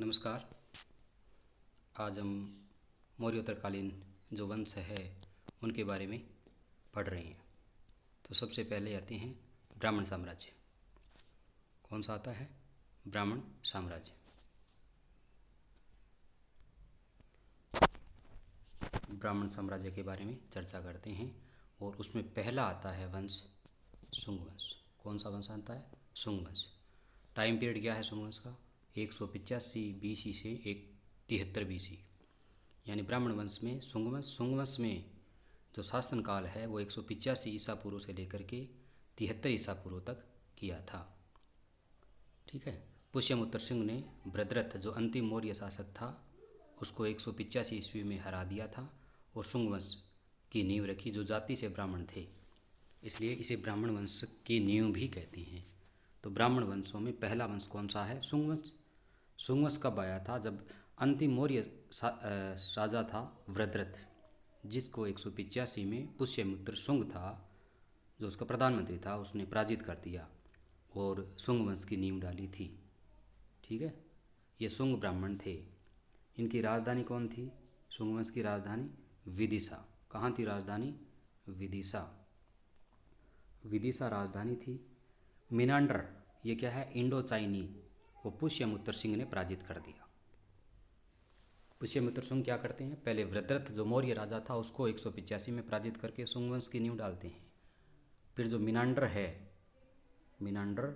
नमस्कार। आज हम मौर्योत्तरकालीन जो वंश है उनके बारे में पढ़ रहे हैं। तो सबसे पहले आते हैं ब्राह्मण साम्राज्य। कौन सा आता है? ब्राह्मण साम्राज्य। ब्राह्मण साम्राज्य के बारे में चर्चा करते हैं और उसमें पहला आता है वंश शुंग वंश। कौन सा वंश आता है? शुंग वंश। टाइम पीरियड क्या है शुंग वंश का? 185 BC से 73 BC, यानी ब्राह्मण वंश में शुंग वंश में जो शासन काल है वो 185 ईसा पूर्व से लेकर के 73 ईसा पूर्व तक किया था। ठीक है। पुष्यमित्र सिंह ने भद्रथ जो अंतिम मौर्य शासक था उसको 185 ईस्वी में हरा दिया था और शुंग वंश की नींव रखी, जो जाति से ब्राह्मण थे, इसलिए इसे ब्राह्मण वंश की नींव भी कहते हैं। तो ब्राह्मण वंशों में पहला वंश कौन सा है? शुंग वंश। शुंग वंश कब आया था? जब अंतिम मौर्य राजा था भद्रथ, जिसको 185 में पुष्यमित्र शुंग था जो उसका प्रधानमंत्री था, उसने पराजित कर दिया और शुंग वंश की नींव डाली थी। ठीक है। ये शुंग ब्राह्मण थे। इनकी राजधानी कौन थी? शुंग वंश की राजधानी विदिशा। कहाँ थी राजधानी? विदिशा। विदिशा राजधानी थी। मिनांडर, ये क्या है? इंडो चाइनी, वो पुष्यमित्र सिंह ने पराजित कर दिया। पुष्यमित्र सिंह क्या करते हैं? पहले भद्रथ जो मौर्य राजा था उसको 185 में पराजित करके शुंग वंश की नींव डालते हैं। फिर जो मिनांडर है, मिनांडर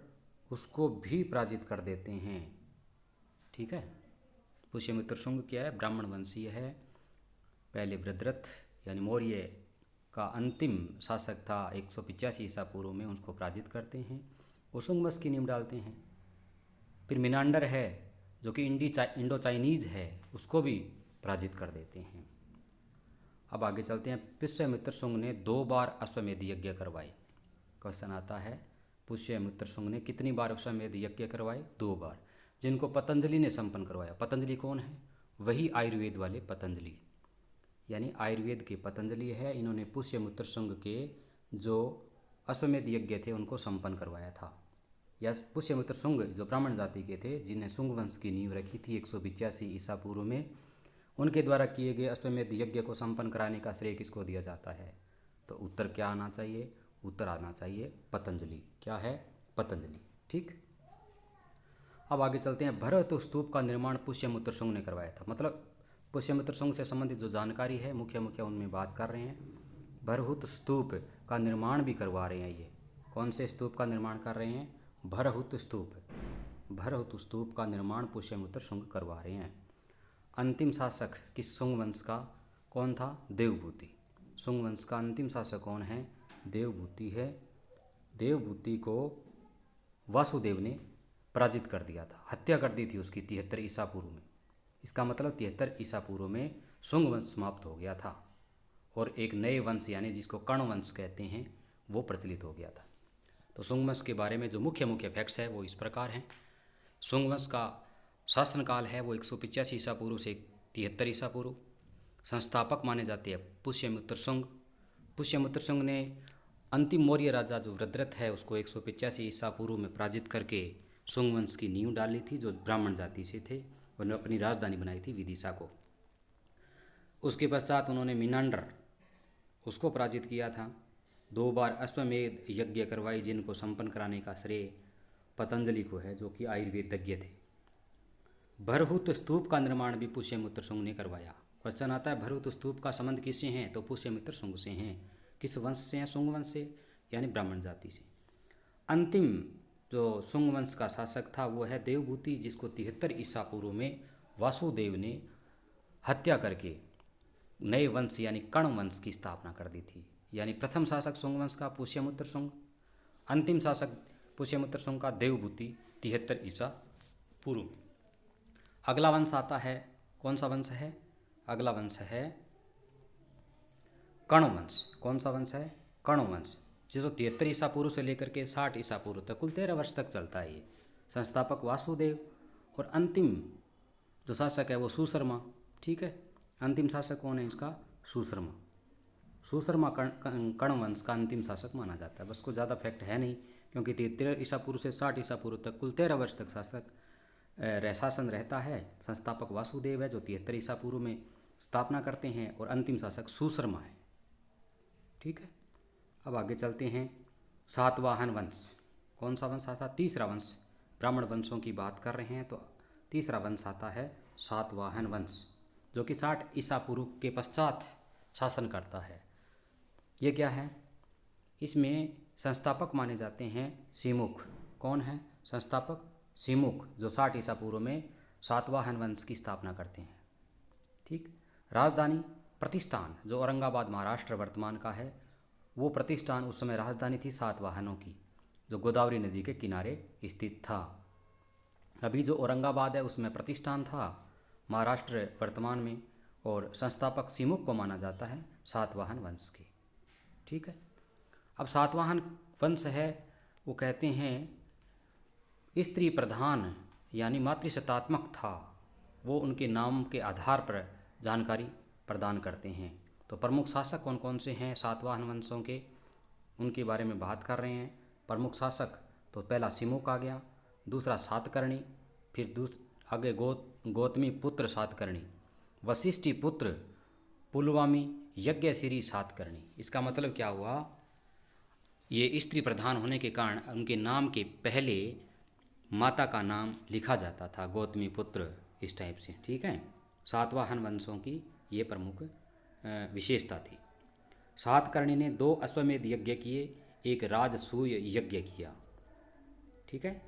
उसको भी पराजित कर देते हैं। ठीक है। पुष्यमित्र सिंह क्या है? ब्राह्मण वंशीय है। पहले भद्रथ यानी मौर्य का अंतिम शासक था 185 ईसा पूर्व में, उसको पराजित करते हैं और शुंग वंश की नींव डालते हैं। फिर मिनांडर है जो कि इंडो चाइनीज़ है, उसको भी पराजित कर देते हैं। अब आगे चलते हैं। पुष्यमित्र शुंग ने 2 बार अश्वमेध यज्ञ करवाए। क्वेश्चन आता है पुष्यमित्र शुंग ने कितनी बार अश्वमेध यज्ञ करवाए? 2 बार, जिनको पतंजलि ने संपन्न करवाया। पतंजलि कौन है? वही आयुर्वेद वाले पतंजलि, यानी आयुर्वेद के पतंजलि है। इन्होंने पुष्यमित्र शुंग के जो अश्वमेध यज्ञ थे उनको संपन्न करवाया था। या पुष्यमित्र शुंग जो ब्राह्मण जाति के थे, जिन्हें शुंग वंश की नींव रखी थी 185 ईसा पूर्व में, उनके द्वारा किए गए अश्वमेध यज्ञ को संपन्न कराने का श्रेय किसको दिया जाता है? तो उत्तर क्या आना चाहिए? उत्तर आना चाहिए पतंजलि। क्या है? पतंजलि। ठीक। अब आगे चलते हैं। भरत स्तूप का निर्माण पुष्यमित्र शुंग ने करवाया था। मतलब पुष्यमित्र शुंग से संबंधित जो जानकारी है मुख्य उनमें बात कर रहे हैं। भरहुत स्तूप का निर्माण भी करवा रहे हैं। ये कौन से स्तूप का निर्माण कर रहे हैं? भरहुत स्तूप। भरहुत स्तूप का निर्माण पुष्यमित्र शुंग करवा रहे हैं। अंतिम शासक किस शुंग वंश का कौन था? देवभूति। शुंग वंश का अंतिम शासक कौन है? देवभूति है। देवभूति को वासुदेव ने पराजित कर दिया था, हत्या कर दी थी उसकी 73 ईसा पूर्व में। इसका मतलब 73 ईसा पूर्व में शुंग वंश समाप्त हो गया था और एक नए वंश यानी जिसको कर्ण वंश कहते हैं वो प्रचलित हो गया था। तो शुंग वंश के बारे में जो मुख्य फैक्ट्स है वो इस प्रकार हैं। शुंग वंश का शासनकाल है वो 185 ईसा पूर्व से 73 ईसा पूर्व। संस्थापक माने जाते हैं पुष्यमित्र शुंग। पुष्यमित्र शुंग ने अंतिम मौर्य राजा जो भद्रथ है उसको 185 ईसा पूर्व में पराजित करके शुंग वंश की नींव डाली थी, जो ब्राह्मण जाति से थे। उन्होंने अपनी राजधानी बनाई थी विदिशा को। उसके पश्चात उन्होंने मिनांडर उसको पराजित किया था। 2 बार अश्वमेध यज्ञ करवाई, जिनको संपन्न कराने का श्रेय पतंजलि को है, जो कि आयुर्वेदज्ञ थे। भरहुत स्तूप का निर्माण भी पुष्यमित्र शुंग ने करवाया। क्वेश्चन आता है भरहुत स्तूप का संबंध किससे हैं? तो पुष्यमित्र शुंग से हैं। किस वंश से हैं? शुंग वंश से, यानी ब्राह्मण जाति से। अंतिम जो शुंग वंश का शासक था वो है देवभूति, जिसको 73 ईसा पूर्व में वासुदेव ने हत्या करके नए वंश यानी कर्ण वंश की स्थापना कर दी थी। यानी प्रथम शासक शुंग वंश का पुष्यमित्र शुंग, अंतिम शासक पुष्यमित्र शुंग का देवभूति 73 ईसा पूर्व में। अगला वंश आता है, कौन सा वंश है? अगला वंश है कर्ण वंश। कौन सा वंश है? कर्ण वंश, जो 73 ईसा पूर्व से लेकर के 60 ईसा पूर्व तक, कुल 13 वर्ष तक चलता है ये। संस्थापक वासुदेव और अंतिम जो शासक है वो सुशर्मा। ठीक है। अंतिम शासक कौन है इसका? सुशर्मा। सुशर्मा कर्ण वंश का अंतिम शासक माना जाता है। बस को ज़्यादा फैक्ट है नहीं, क्योंकि 73 ईसा पूर्व से 60 ईसा पूर्व तक कुल 13 वर्ष तक शासक शासन रहता है। संस्थापक वासुदेव है जो 73 ईसा पूर्व में स्थापना करते हैं, और अंतिम शासक सुशर्मा है। ठीक है, अब आगे चलते हैं। सातवाहन वंश, कौन सा वंश आता? तीसरा वंश। ब्राह्मण वंशों की बात कर रहे हैं तो तीसरा वंश आता है सातवाहन वंश, जो कि 60 ईसा पूर्व के पश्चात शासन करता है। ये क्या है? इसमें संस्थापक माने जाते हैं सिमुख। कौन है संस्थापक? सिमुख, जो 60 ईसा पूर्व में सातवाहन वंश की स्थापना करते हैं। ठीक। राजधानी प्रतिष्ठान, जो औरंगाबाद महाराष्ट्र वर्तमान का है, वो प्रतिष्ठान उस समय राजधानी थी सातवाहनों की, जो गोदावरी नदी के किनारे स्थित था। अभी जो औरंगाबाद है उसमें प्रतिष्ठान था महाराष्ट्र वर्तमान में, और संस्थापक सिमुख को माना जाता है सातवाहन वंश के। ठीक है, अब सातवाहन वंश है वो कहते हैं स्त्री प्रधान यानी मातृशतात्मक था। वो उनके नाम के आधार पर जानकारी प्रदान करते हैं। तो प्रमुख शासक कौन कौन से हैं सातवाहन वंशों के, उनके बारे में बात कर रहे हैं। प्रमुख शासक तो पहला सिमुख आ गया, दूसरा सातकर्णी, फिर आगे गौतमी पुत्र सातकर्णी, वशिष्ठी पुत्र पुलवामी यज्ञश्री सातकर्णी। इसका मतलब क्या हुआ? ये स्त्री प्रधान होने के कारण उनके नाम के पहले माता का नाम लिखा जाता था, गौतमी पुत्र, इस टाइप से। ठीक है, सातवाहन वंशों की ये प्रमुख विशेषता थी। सातकर्णी ने 2 अश्वमेध यज्ञ किए, एक राजसूय यज्ञ किया। ठीक है,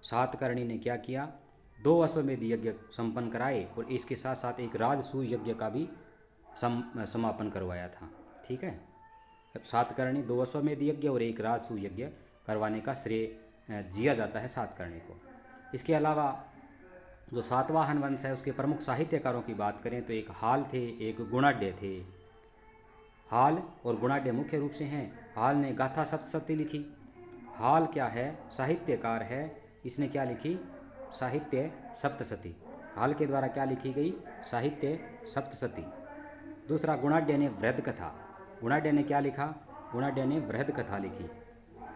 सातकर्णी ने क्या किया? 2 अश्वमेध यज्ञ संपन्न कराए, और इसके साथ साथ एक राजसूय यज्ञ का भी समापन करवाया था। ठीक है, सातकर्णी 2 अश्वमेध यज्ञ और एक राजसूय यज्ञ करवाने का श्रेय दिया जाता है सातकर्णी को। इसके अलावा जो सातवाहन वंश है उसके प्रमुख साहित्यकारों की बात करें तो एक हाल थे, एक गुणाढ्य थे। हाल और गुणाढ्य मुख्य रूप से हैं। हाल ने गाथा सप्तशती लिखी। हाल क्या है? साहित्यकार है। इसने क्या लिखी? साहित्य सप्तशती। हाल के द्वारा क्या लिखी गई? साहित्य सप्तशती। दूसरा गुणाढ्य ने वृहद कथा। गुणाढ्य ने क्या लिखा? गुणाढ्य ने वृहद कथा लिखी।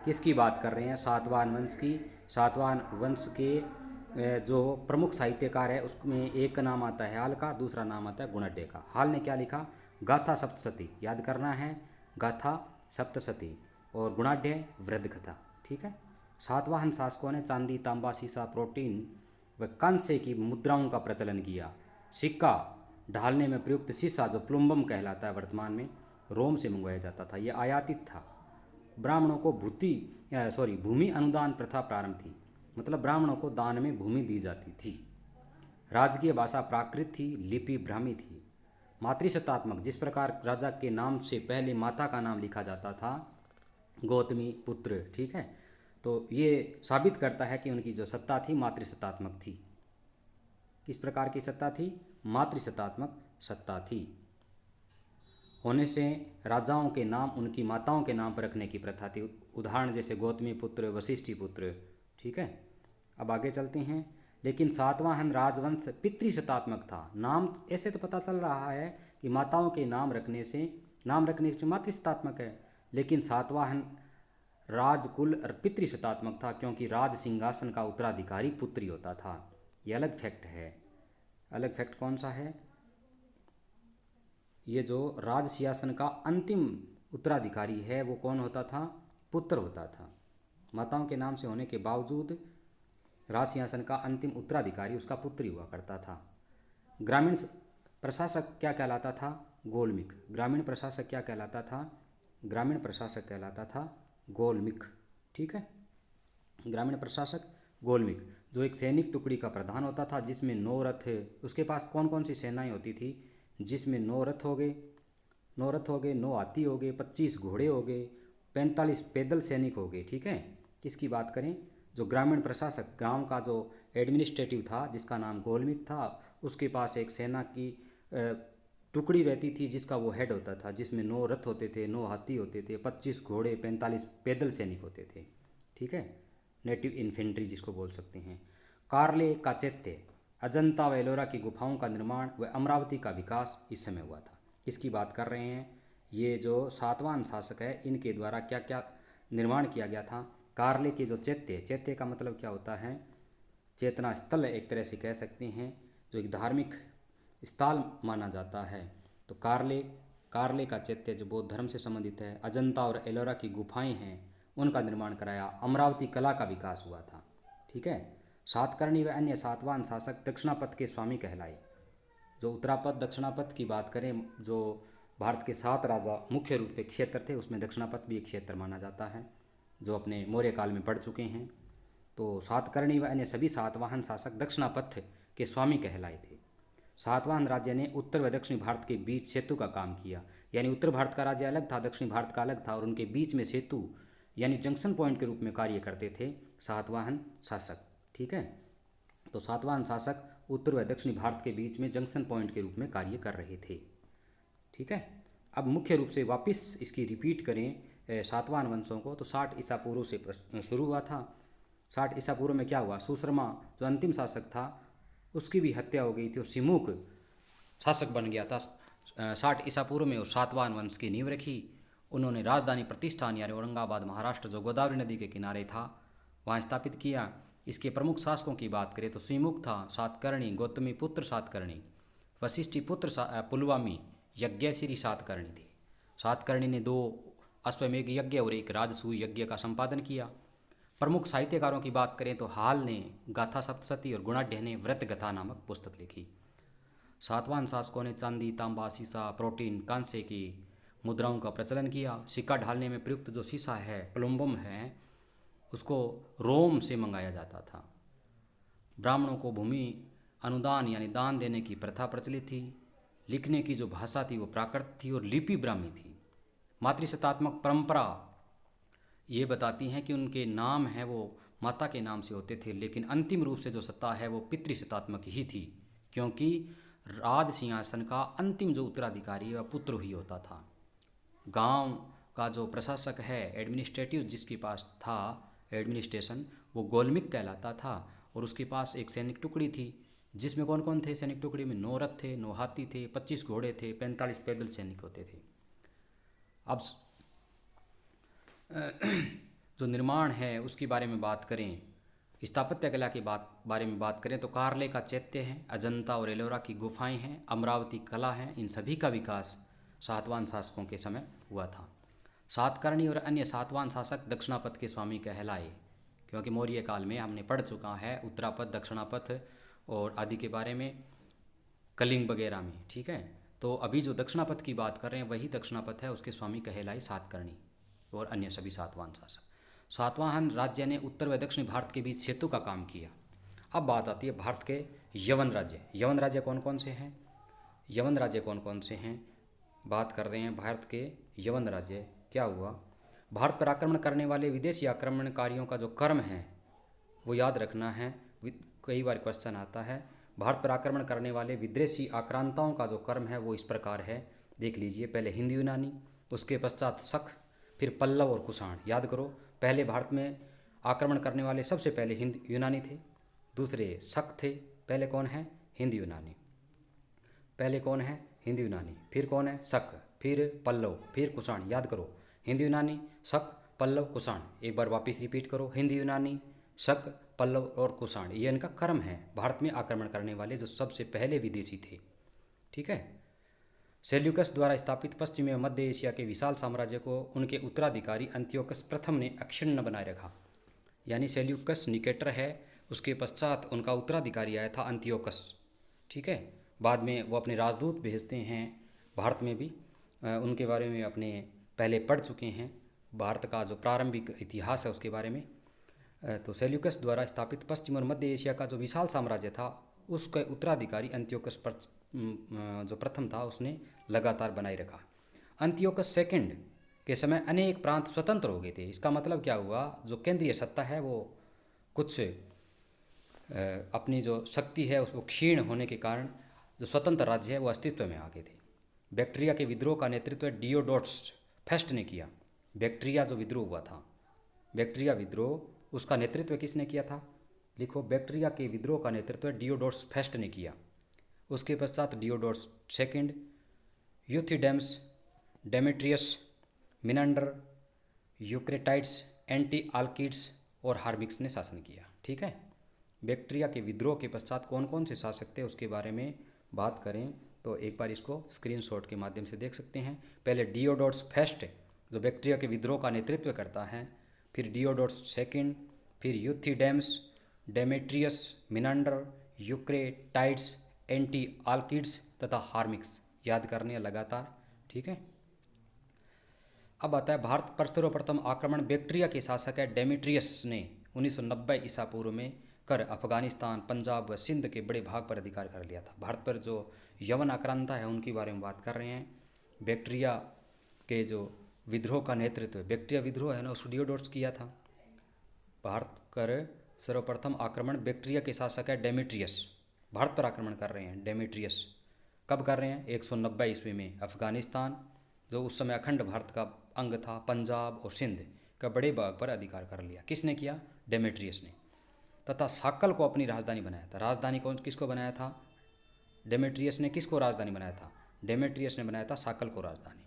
किसकी बात कर रहे हैं? सातवाहन वंश की। सातवाहन वंश के जो प्रमुख साहित्यकार है उसमें एक का नाम आता है हाल का, दूसरा नाम आता है गुणाढ्य का। हाल ने क्या लिखा? गाथा सप्तशती, याद करना है, गाथा सप्तशती, और गुणाढ्य वृहद कथा। ठीक है, सातवाहन शासकों ने चांदी, तांबा, सीसा, प्रोटीन व कांस्य की मुद्राओं का प्रचलन किया। सिक्का ढालने में प्रयुक्त शीशा, जो प्लुम्बम कहलाता है, वर्तमान में रोम से मंगवाया जाता था, यह आयातित था। ब्राह्मणों को भूमि अनुदान प्रथा प्रारंभ थी, मतलब ब्राह्मणों को दान में भूमि दी जाती थी। राजकीय भाषा प्राकृत थी, लिपि ब्राह्मी थी। मातृशतात्मक, जिस प्रकार राजा के नाम से पहले माता का नाम लिखा जाता था, गौतमी पुत्र। ठीक है, तो ये साबित करता है कि उनकी जो सत्ता थी मातृशतात्मक थी। किस प्रकार की सत्ता थी? मातृशतात्मक सत्ता थी। होने से राजाओं के नाम उनकी माताओं के नाम पर रखने की प्रथा थी। उदाहरण जैसे गौतमी पुत्र, वशिष्ठी पुत्र। ठीक है, अब आगे चलते हैं। लेकिन सातवाहन राजवंश पितृशतात्मक था। नाम ऐसे तो पता चल रहा है कि माताओं के नाम रखने से मातृशतात्मक है, लेकिन सातवाहन राजकुल पितृशतात्मक था, क्योंकि राज सिंहासन का उत्तराधिकारी पुत्री होता था। ये अलग फैक्ट है। अलग फैक्ट कौन सा है? ये जो राज सिंहासन का अंतिम उत्तराधिकारी है वो कौन होता था? पुत्र होता था। माताओं के नाम से होने के बावजूद राज सिंहासन का अंतिम उत्तराधिकारी उसका पुत्र ही हुआ करता था। ग्रामीण प्रशासक क्या कहलाता था? गोलमिक। ग्रामीण प्रशासक क्या कहलाता था? ग्रामीण प्रशासक कहलाता था गोलमिक। ठीक है, ग्रामीण प्रशासक गोलमिक, जो एक सैनिक टुकड़ी का प्रधान होता था, जिसमें 9 रथ। उसके पास कौन कौन सी सेनाएं होती थी? जिसमें 9 रथ हो गए, 9 हाथी हो गए, 25 घोड़े हो गए, 45 पैदल सैनिक हो गए। ठीक है, किसकी बात करें? जो ग्रामीण प्रशासक, गांव का जो एडमिनिस्ट्रेटिव था जिसका नाम गोलमिक था, उसके पास एक सेना की टुकड़ी रहती थी जिसका वो हेड होता था, जिसमें 9 रथ होते थे, 9 हाथी होते थे, 25 घोड़े, 45 पैदल सैनिक होते थे। ठीक है, नेटिव इन्फेंट्री जिसको बोल सकते हैं। कार्ले का चैत्य, अजंता व एलोरा की गुफाओं का निर्माण व अमरावती का विकास इस समय हुआ था। किसकी बात कर रहे हैं? ये जो सातवाहन शासक है इनके द्वारा क्या क्या निर्माण किया गया था? कार्ले के जो चैत्य, चैत्य का मतलब क्या होता है? चेतना स्थल एक तरह से कह सकते हैं, जो एक धार्मिक स्थल माना जाता है। तो कारले का चैत्य जो बौद्ध धर्म से संबंधित है। अजंता और एलोरा की गुफाएं हैं, उनका निर्माण कराया। अमरावती कला का विकास हुआ था। ठीक है। सातकर्णी व अन्य सातवाहन शासक दक्षिणापथ के स्वामी कहलाए। जो उत्तरापथ दक्षिणापथ की बात करें, जो भारत के 7 राजा मुख्य रूप से क्षेत्र थे, उसमें दक्षिणापथ भी एक क्षेत्र माना जाता है, जो अपने मौर्य काल में बढ़ चुके हैं। तो सातकर्णी व अन्य सभी सातवाहन शासक दक्षिणापथ के स्वामी कहलाए थे। सातवाहन राज्य ने उत्तर व दक्षिणी भारत के बीच सेतु का काम किया, यानी उत्तर भारत का राज्य अलग था, दक्षिणी भारत का अलग था, और उनके बीच में सेतु यानी जंक्शन पॉइंट के रूप में कार्य करते थे सातवाहन शासक। ठीक है। तो सातवाहन शासक उत्तर व दक्षिणी भारत के बीच में जंक्शन पॉइंट के रूप में कार्य कर रहे थे। ठीक है। अब मुख्य रूप से वापस इसकी रिपीट करें सातवाहन वंशों को, तो 60 ईसा पूर्व से शुरू हुआ था। 60 ईसा पूर्व में क्या हुआ, सुशर्मा जो अंतिम शासक था उसकी भी हत्या हो गई थी और सिमुक शासक बन गया था 60 ईसा पूर्व में, और सातवाहन वंश की नींव रखी। उन्होंने राजधानी प्रतिष्ठान यानी औरंगाबाद महाराष्ट्र जो गोदावरी नदी के किनारे था वहाँ स्थापित किया। इसके प्रमुख शासकों की बात करें तो सिमुक था, सातकर्णी, गौतमी पुत्र सातकर्णी, वशिष्ठी पुत्र पुलवामी, यज्ञश्री सातकर्णी थे। सातकर्णी ने 2 अश्वमेघ यज्ञ और 1 राजसूय यज्ञ का संपादन किया। प्रमुख साहित्यकारों की बात करें तो हाल ने गाथा सप्तशती और गुणाढ्य ने व्रत गथा नामक पुस्तक लिखी। सातवाहन शासकों ने चांदी, तांबा, सीसा, प्रोटीन, कांसे की मुद्राओं का प्रचलन किया। सिक्का ढालने में प्रयुक्त जो सीसा है, प्लुम्बम है, उसको रोम से मंगाया जाता था। ब्राह्मणों को भूमि अनुदान यानी दान देने की प्रथा प्रचलित थी। लिखने की जो भाषा थी वो प्राकृत थी और लिपि ब्राह्मी थी। मातृशतात्मक परंपरा ये बताती हैं कि उनके नाम हैं वो माता के नाम से होते थे, लेकिन अंतिम रूप से जो सत्ता है वो पितृशतात्मक ही थी, क्योंकि राज सिंहासन का अंतिम जो उत्तराधिकारी है वह पुत्र ही होता था। गांव का जो प्रशासक है, एडमिनिस्ट्रेटिव जिसके पास था एडमिनिस्ट्रेशन, वो गोलमिक कहलाता था, और उसके पास एक सैनिक टुकड़ी थी जिसमें कौन कौन थे सैनिक टुकड़ी में, 9 रथ थे, 9 हाथी थे, 25 घोड़े थे, 45 पैदल सैनिक होते थे। अब जो निर्माण है उसके बारे में बात करें, स्थापत्य कला की बारे में बात करें तो कारले का चैत्य है, अजंता और एलोरा की गुफाएं हैं, अमरावती कला है, इन सभी का विकास सातवाहन शासकों के समय हुआ था। सातकर्णी और अन्य सातवाहन शासक दक्षिणापथ के स्वामी कहलाए, क्योंकि मौर्य काल में हमने पढ़ चुका है उत्तरापथ, दक्षिणापथ और आदि के बारे में, कलिंग वगैरह में। ठीक है। तो अभी जो दक्षिणापथ की बात कर रहे हैं वही दक्षिणापथ है, उसके स्वामी कहलाए सातकर्णी और अन्य सभी सातवाहन शासक। सातवाहन राज्य ने उत्तर व दक्षिण भारत के बीच सेतु का काम किया। अब बात आती है भारत के यवन राज्य। यवन राज्य कौन कौन से हैं? यवन राज्य कौन कौन से हैं? बात कर रहे हैं भारत के यवन राज्य। क्या हुआ, भारत पर आक्रमण करने वाले विदेशी आक्रमणकारियों का जो क्रम है वो याद रखना है, कई बार क्वेश्चन आता है। भारत पर आक्रमण करने वाले विदेशी आक्रांताओं का जो क्रम है वो इस प्रकार है, देख लीजिए। पहले हिंद यूनानी, उसके पश्चात शक, फिर पल्लव और कुषाण। याद करो, पहले भारत में आक्रमण करने वाले सबसे पहले हिंद यूनानी थे, दूसरे शक थे, पहले कौन है? हिंद यूनानी। पहले कौन है? हिंद यूनानी, फिर कौन है? शक, फिर पल्लव, फिर कुषाण। याद करो, हिंद यूनानी, शक, पल्लव, कुषाण। एक बार वापस रिपीट करो, हिंद यूनानी, शक, पल्लव और कुषाण, ये इनका क्रम है भारत में आक्रमण करने वाले जो सबसे पहले विदेशी थे। ठीक है। सेल्यूकस द्वारा स्थापित पश्चिमी एवं मध्य एशिया के विशाल साम्राज्य को उनके उत्तराधिकारी अंत्योकस प्रथम ने अक्षुण्ण बनाए रखा। यानी सेल्यूकस निकेटर है, उसके पश्चात उनका उत्तराधिकारी आया था अंत्योकस। ठीक है। बाद में वो अपने राजदूत भेजते हैं भारत में भी, उनके बारे में अपने पहले पढ़ चुके हैं, भारत का जो प्रारंभिक इतिहास है उसके बारे में। तो सेल्यूकस द्वारा स्थापित पश्चिम और मध्य एशिया का जो विशाल साम्राज्य था उसके उत्तराधिकारी अंत्योकस जो प्रथम था उसने लगातार बनाए रखा। अंत्योकस सेकंड के समय अनेक प्रांत स्वतंत्र हो गए थे। इसका मतलब क्या हुआ, जो केंद्रीय सत्ता है वो कुछ अपनी जो शक्ति है उसको क्षीण होने के कारण जो स्वतंत्र राज्य है वो अस्तित्व में आ गए थे। बैक्ट्रिया के विद्रोह का नेतृत्व डियोडोटस फेस्ट ने किया। बैक्ट्रिया जो विद्रोह हुआ था, बैक्ट्रिया विद्रोह, उसका नेतृत्व किसने किया था? लिखो, बैक्ट्रिया के विद्रोह का नेतृत्व डियोडोटस फेस्ट ने किया। उसके पश्चात Diodotus second, Euthydemus, Demetrius, Menander, Eucratides, Antialcidas और हार्मिक्स ने शासन किया। ठीक है। बैक्ट्रिया के विद्रोह के पश्चात कौन कौन से शासक थे उसके बारे में बात करें तो एक बार इसको स्क्रीनशॉट के माध्यम से देख सकते हैं। पहले डियोडोटस फर्स्ट जो बैक्ट्रिया के विद्रोह का नेतृत्व करता है, फिर डियोडोटस सेकंड, फिर Euthydemus, Demetrius, Menander, Eucratides, Antialcidas तथा हार्मिक्स। याद करने लगातार, ठीक है। अब आता है भारत पर सर्वप्रथम आक्रमण बैक्ट्रिया के शासक है डेमेट्रियस ने 1990 ईसा पूर्व में कर अफगानिस्तान, पंजाब व सिंध के बड़े भाग पर अधिकार कर लिया था। भारत पर जो यवन आक्रांता है उनके बारे में बात कर रहे हैं। बैक्ट्रिया के जो विद्रोह का नेतृत्व, बैक्ट्रिया विद्रोह है ना, उसको डियोडोटस किया था। भारत कर सर्वप्रथम आक्रमण बैक्ट्रिया के शासक है डेमेट्रियस। भारत पर आक्रमण कर रहे हैं डेमेट्रियस। कब कर रहे हैं? 190 ईस्वी में। अफगानिस्तान जो उस समय अखंड भारत का अंग था, पंजाब और सिंध का बड़े भाग पर अधिकार कर लिया। किसने किया? डेमेट्रियस ने। तथा साक्कल को अपनी राजधानी बनाया था। राजधानी कौन किसको बनाया था? डेमेट्रियस ने किसको राजधानी बनाया था? डेमेट्रियस ने बनाया था साक्कल को राजधानी।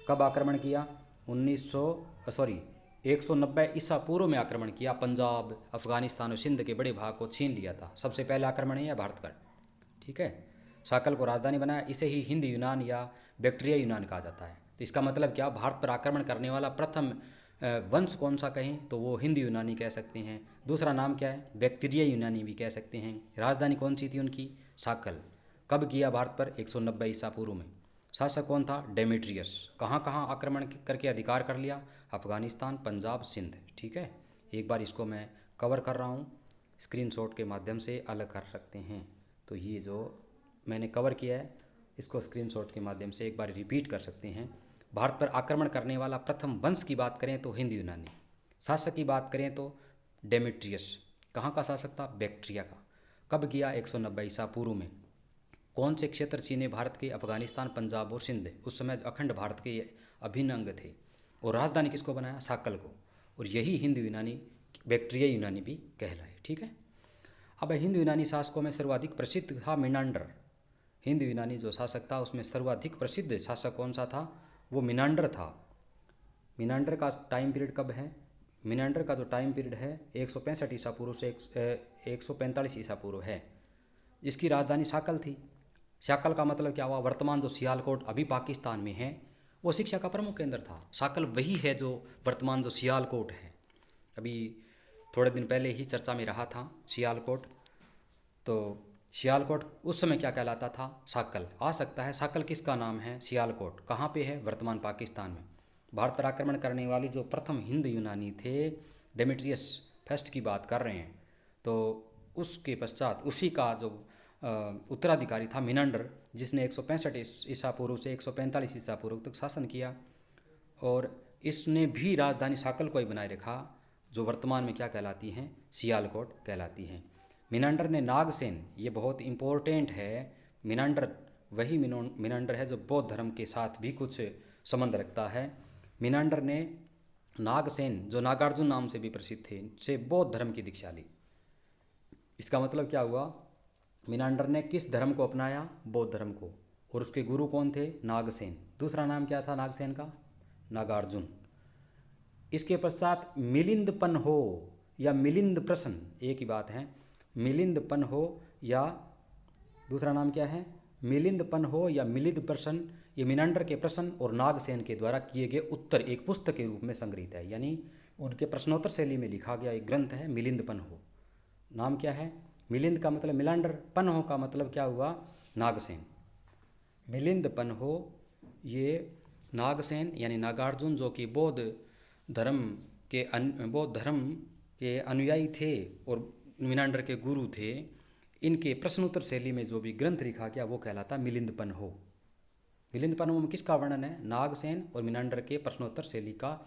कब आक्रमण किया? 190 ईसा पूर्व में आक्रमण किया। पंजाब, अफगानिस्तान और सिंध के बड़े भाग को छीन लिया था। सबसे पहला आक्रमण है भारत का, ठीक है। साक्कल को राजधानी बनाया। इसे ही हिंद यूनान या बैक्ट्रिया यूनान कहा जाता है। तो इसका मतलब क्या? भारत पर आक्रमण करने वाला प्रथम वंश कौन सा कहें तो वो हिंद यूनानी कह सकते हैं। दूसरा नाम क्या है? बैक्टीरिया यूनानी भी कह सकते हैं। राजधानी कौन सी थी उनकी? साक्कल। कब किया भारत पर? 190 ईसा पूर्व में। शासक कौन था? डेमेट्रियस। कहाँ कहाँ आक्रमण करके अधिकार कर लिया? अफगानिस्तान, पंजाब, सिंध, ठीक है। एक बार इसको मैं कवर कर रहा हूँ, स्क्रीनशॉट के माध्यम से अलग कर सकते हैं। तो ये जो मैंने कवर किया है इसको स्क्रीनशॉट के माध्यम से एक बार रिपीट कर सकते हैं। भारत पर आक्रमण करने वाला प्रथम वंश की बात करें तो हिंद यूनानी। शासक की बात करें तो डेमेट्रियस। कहाँ का शासक था? बैक्ट्रिया का। कब किया? 190 ईसा पूर्व में। कौन से क्षेत्र चीने भारत के? अफगानिस्तान, पंजाब और सिंध। उस समय अखंड भारत के अभिन्न अंग थे। और राजधानी किसको बनाया? साक्कल को। और यही हिंद यूनानी, बैक्ट्रिया यूनानी भी कहलाए, ठीक है। अब हिंद यूनानी शासकों में सर्वाधिक प्रसिद्ध था मिनांडर। हिंद यूनानी जो शासक था उसमें सर्वाधिक प्रसिद्ध शासक कौन सा था? वो मिनांडर था। मिनांडर का टाइम पीरियड कब है? मिनांडर का जो टाइम पीरियड है 165 ईसा पूर्व से 145 ईसा पूर्व है। इसकी राजधानी साक्कल थी। साक्कल का मतलब क्या हुआ? वर्तमान जो सियालकोट अभी पाकिस्तान में है वो शिक्षा का प्रमुख केंद्र था। साक्कल वही है जो वर्तमान जो सियालकोट है। अभी थोड़े दिन पहले ही चर्चा में रहा था सियालकोट। तो सियालकोट उस समय क्या कहलाता था? साक्कल। आ सकता है साक्कल किसका नाम है? सियालकोट। कहाँ पे है? वर्तमान पाकिस्तान में। भारत पर आक्रमण करने वाले जो प्रथम हिंद यूनानी थे, डेमेट्रियस फर्स्ट की बात कर रहे हैं। तो उसके पश्चात उसी का जो उत्तराधिकारी था मिनांडर, जिसने 165 ईसा पूर्व से 145 ईसा पूर्व तक शासन किया। और इसने भी राजधानी साक्कल को ही बनाए रखा, जो वर्तमान में क्या कहलाती हैं? सियालकोट कहलाती हैं। मिनांडर ने नागसेन, ये बहुत इम्पोर्टेंट है, मिनांडर वही मिनांडर है जो बौद्ध धर्म के साथ भी कुछ संबंध रखता है। मिनांडर ने नागसेन, जो नागार्जुन नाम से भी प्रसिद्ध थे, से बौद्ध धर्म की दीक्षा ली। इसका मतलब क्या हुआ? मिनांडर ने किस धर्म को अपनाया? बौद्ध धर्म को। और उसके गुरु कौन थे? नागसेन। दूसरा नाम क्या था नागसेन का? नागार्जुन। इसके पश्चात मिलिंद हो या मिलिंद प्रसन, एक ही बात है। मिलिंद हो या दूसरा नाम क्या है? मिलिंद हो या मिलिंद प्रसन, ये मिनांडर के प्रश्न और नागसेन के द्वारा किए गए उत्तर एक पुस्तक के रूप में संग्रहित है। यानी उनके प्रश्नोत्तर शैली में लिखा गया एक ग्रंथ है मिलिंद हो। नाम क्या है? मिलिंद का मतलब मिलांडर, पन्हो का मतलब क्या हुआ? नागसेन। मिलिंद हो ये नागसेन यानी नागार्जुन, जो कि बौद्ध धर्म के अनुयायी थे और मिनांडर के गुरु थे। इनके प्रश्नोत्तर शैली में जो भी ग्रंथ लिखा गया वो कहलाता मिलिंद हो। मिलिंद हो में किसका वर्णन है? नागसेन और मिनांडर के प्रश्नोत्तर शैली का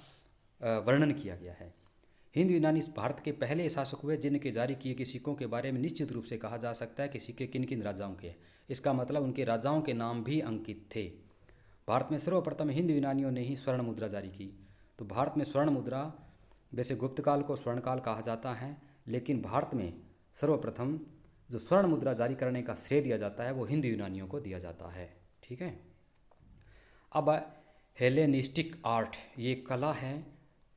वर्णन किया गया है। हिंद यूनानी भारत के पहले शासक हुए जिनके जारी किए गए सिक्कों के बारे में निश्चित रूप से कहा जा सकता है कि सिक्के किन किन राजाओं के। इसका मतलब उनके राजाओं के नाम भी अंकित थे। भारत में सर्वप्रथम हिंद यूनानियों ने ही स्वर्ण मुद्रा जारी की। तो भारत में स्वर्ण मुद्रा, वैसे गुप्त काल को स्वर्ण काल कहा जाता है, लेकिन भारत में सर्वप्रथम जो स्वर्ण मुद्रा जारी करने का श्रेय दिया जाता है वो हिंद यूनानियों को दिया जाता है, ठीक है। अब हेलेनिस्टिक आर्ट, ये कला है,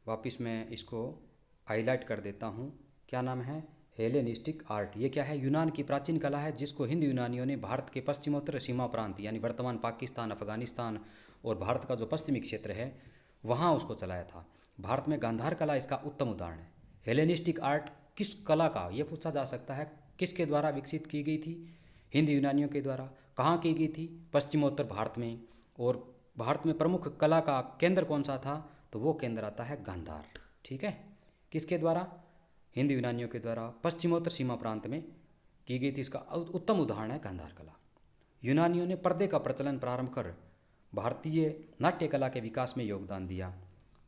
वापस मैं इसको हाईलाइट कर देता हूँ। क्या नाम है? हेलेनिस्टिक आर्ट, ये क्या है? यूनान की प्राचीन कला है जिसको हिंद यूनानियों ने भारत के पश्चिमोत्तर सीमा प्रांत यानी वर्तमान पाकिस्तान, अफगानिस्तान और भारत का जो पश्चिमी क्षेत्र है वहाँ उसको चलाया था। भारत में गांधार कला इसका उत्तम उदाहरण है। हेलेनिस्टिक आर्ट किस कला का, ये पूछा जा सकता है, किसके द्वारा विकसित की गई थी? हिंद यूनानियों के द्वारा। कहाँ की गई थी? पश्चिमोत्तर भारत में। और भारत में प्रमुख कला का केंद्र कौन सा था? तो वो केंद्र आता है गांधार। ठीक है, किसके द्वारा? हिंद यूनानियों के द्वारा पश्चिमोत्तर सीमा प्रांत में की गई थी। इसका उत्तम उदाहरण है गांधार कला। यूनानियों ने पर्दे का प्रचलन प्रारंभ कर भारतीय नाट्य कला के विकास में योगदान दिया।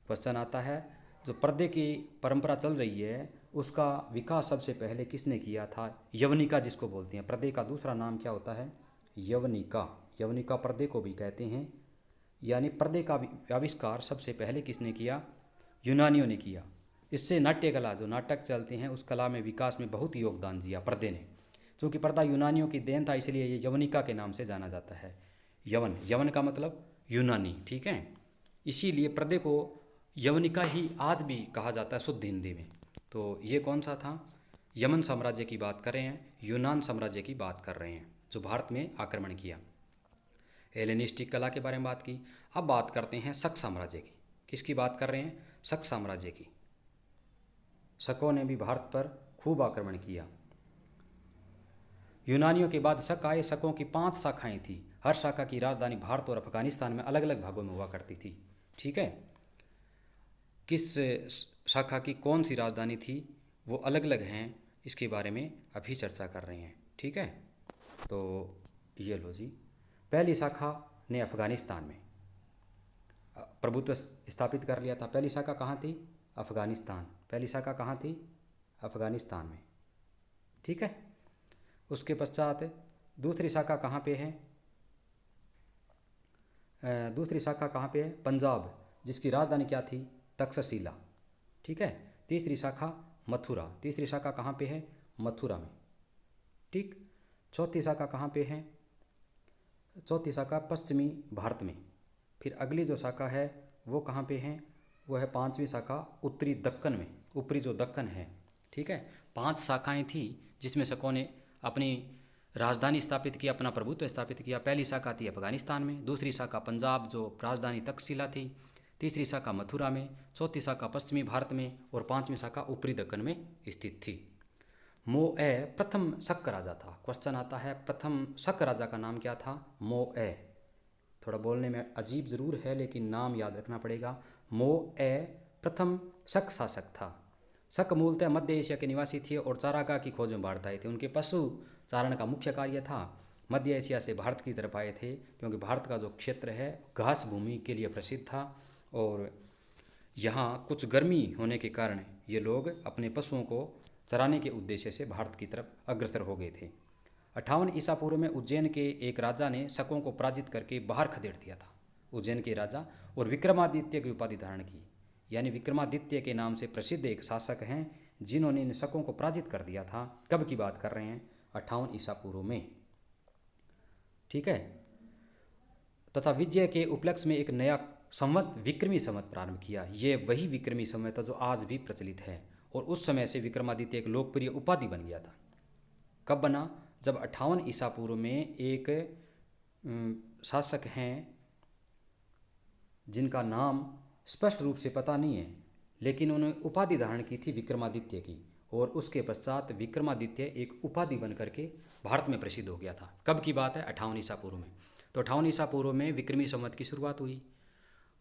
क्वेश्चन आता है, जो पर्दे की परंपरा चल रही है उसका विकास सबसे पहले किसने किया था? यवनिका जिसको बोलते हैं। पर्दे का दूसरा नाम क्या होता है? यवनिका। यवनिका पर्दे को भी कहते हैं। यानी पर्दे का आविष्कार सबसे पहले किसने किया? यूनानियों ने किया। इससे नाट्य कला, जो नाटक चलते हैं, उस कला में विकास में बहुत योगदान दिया पर्दे ने। क्योंकि पर्दा यूनानियों की देन था इसलिए ये यवनिका के नाम से जाना जाता है। यवन, यवन का मतलब यूनानी। ठीक है, इसीलिए पर्दे को यवनिका ही आज भी कहा जाता है शुद्ध हिंदी में। तो ये कौन सा था? यमन साम्राज्य की बात कर रहे हैं, यूनान साम्राज्य की बात कर रहे हैं जो भारत में आक्रमण किया। हेलेनिस्टिक कला के बारे में बात की। अब बात करते हैं शक साम्राज्य की। किसकी बात कर रहे हैं? शक साम्राज्य की। शकों ने भी भारत पर खूब आक्रमण किया। यूनानियों के बाद शक आए। शकों की 5 शाखाएं थी। हर शाखा की राजधानी भारत और अफगानिस्तान में अलग अलग भागों में हुआ करती थी। ठीक है, किस शाखा की कौन सी राजधानी थी वो अलग अलग हैं, इसके बारे में अभी चर्चा कर रहे हैं। ठीक है, तो ये लो जी, पहली शाखा ने अफगानिस्तान में प्रभुत्व स्थापित कर लिया था। पहली शाखा कहाँ थी? अफगानिस्तान। पहली शाखा कहाँ थी? अफगानिस्तान में। ठीक है, उसके पश्चात दूसरी शाखा कहाँ पे है? दूसरी शाखा कहाँ पे है? पंजाब, जिसकी राजधानी क्या थी? तक्षशिला। ठीक है, तीसरी शाखा मथुरा। तीसरी शाखा कहाँ पे है? मथुरा में। ठीक, चौथी शाखा कहाँ पे है? चौथी शाखा पश्चिमी भारत में। फिर अगली जो शाखा है वो कहाँ पे है? वो है 5वीं शाखा उत्तरी दक्कन में, ऊपरी जो दक्कन है। ठीक है, 5 शाखाएं थी जिसमें शकों ने अपनी राजधानी स्थापित किया, अपना प्रभुत्व स्थापित किया। पहली शाखा थी अफगानिस्तान में, दूसरी शाखा पंजाब जो राजधानी तक्षशिला थी, तीसरी शाखा मथुरा में, चौथी शाखा पश्चिमी भारत में और 5वीं शाखा ऊपरी दक्कन में स्थित थी। मोए प्रथम शक राजा था। क्वेश्चन आता है, प्रथम शक राजा का नाम क्या था? मोए। थोड़ा बोलने में अजीब ज़रूर है लेकिन नाम याद रखना पड़ेगा। मोए प्रथम शक शासक था। शक मूलतः मध्य एशिया के निवासी थे और चारागाह की खोज में भारत आए थे। उनके पशु चारण का मुख्य कार्य था। मध्य एशिया से भारत की तरफ आए थे क्योंकि भारत का जो क्षेत्र है घास भूमि के लिए प्रसिद्ध था और यहाँ कुछ गर्मी होने के कारण ये लोग अपने पशुओं को चराने के उद्देश्य से भारत की तरफ अग्रसर हो गए थे। 58 ईसा पूर्व में उज्जैन के एक राजा ने शकों को पराजित करके बाहर खदेड़ दिया था। उज्जैन के राजा और विक्रमादित्य की उपाधि धारण की। यानी विक्रमादित्य के नाम से प्रसिद्ध एक शासक हैं जिन्होंने इन शकों को पराजित कर दिया था। कब की बात कर रहे हैं? 58 ईसा पूर्व में। ठीक है, तथा विजय के उपलक्ष्य में एक नया संवत विक्रमी संवत प्रारंभ किया। ये वही विक्रमी संवत है जो आज भी प्रचलित है और उस समय से विक्रमादित्य एक लोकप्रिय उपाधि बन गया था। कब बना? जब 58 ईसा पूर्व में एक शासक हैं जिनका नाम स्पष्ट रूप से पता नहीं है लेकिन उन्होंने उपाधि धारण की थी विक्रमादित्य की और उसके पश्चात विक्रमादित्य एक उपाधि बन करके भारत में प्रसिद्ध हो गया था। कब की बात है? 58 ईसा पूर्व में। तो 58 ईसा पूर्व में विक्रमी संवत की शुरुआत हुई।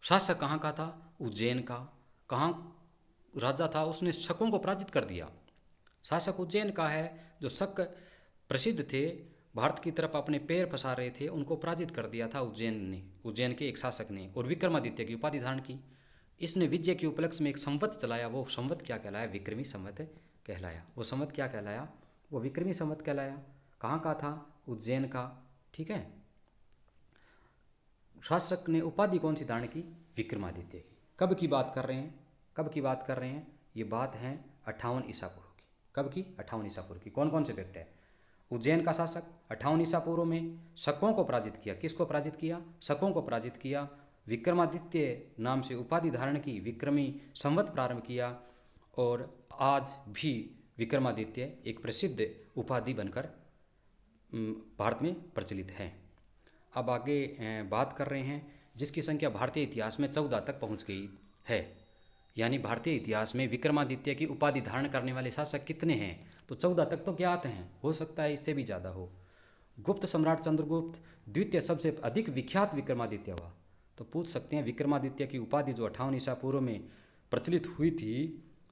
शासक कहाँ का था? उज्जैन का। कहाँ राजा था? उसने शकों को पराजित कर दिया। शासक उज्जैन का है। जो शक प्रसिद्ध थे, भारत की तरफ अपने पैर पसार रहे थे, उनको पराजित कर दिया था उज्जैन ने, उज्जैन के एक शासक ने, और विक्रमादित्य की उपाधि धारण की। इसने विजय के उपलक्ष्य में एक संवत चलाया। वो संवत क्या कहलाया? विक्रमी संवत कहलाया। वो संवत क्या कहलाया? वो विक्रमी संवत कहलाया। कहाँ का था? उज्जैन का। ठीक है, शासक ने उपाधि कौन सी धारण की? विक्रमादित्य की। कब की बात कर रहे हैं? कब की बात कर रहे हैं? ये बात है 58 ईसा पूर्व की। कब की? 58 ईसा पूर्व की। कौन कौन से व्यक्ति है? उज्जैन का शासक 58 ईसा पूर्व में शकों को पराजित किया। किसको पराजित किया? शकों को पराजित किया। विक्रमादित्य नाम से उपाधि धारण की, विक्रमी संवत प्रारंभ किया और आज भी विक्रमादित्य एक प्रसिद्ध उपाधि बनकर भारत में प्रचलित है। अब आगे बात कर रहे हैं जिसकी संख्या भारतीय इतिहास में 14 तक पहुंच गई है। यानी भारतीय इतिहास में विक्रमादित्य की उपाधि धारण करने वाले शासक कितने हैं, तो 14 तक तो ज्ञात हैं, हो सकता है इससे भी ज़्यादा हो। गुप्त सम्राट चंद्रगुप्त द्वितीय सबसे अधिक विख्यात विक्रमादित्य हुआ। तो पूछ सकते हैं विक्रमादित्य की उपाधि जो 58 ईसा पूर्व में प्रचलित हुई थी,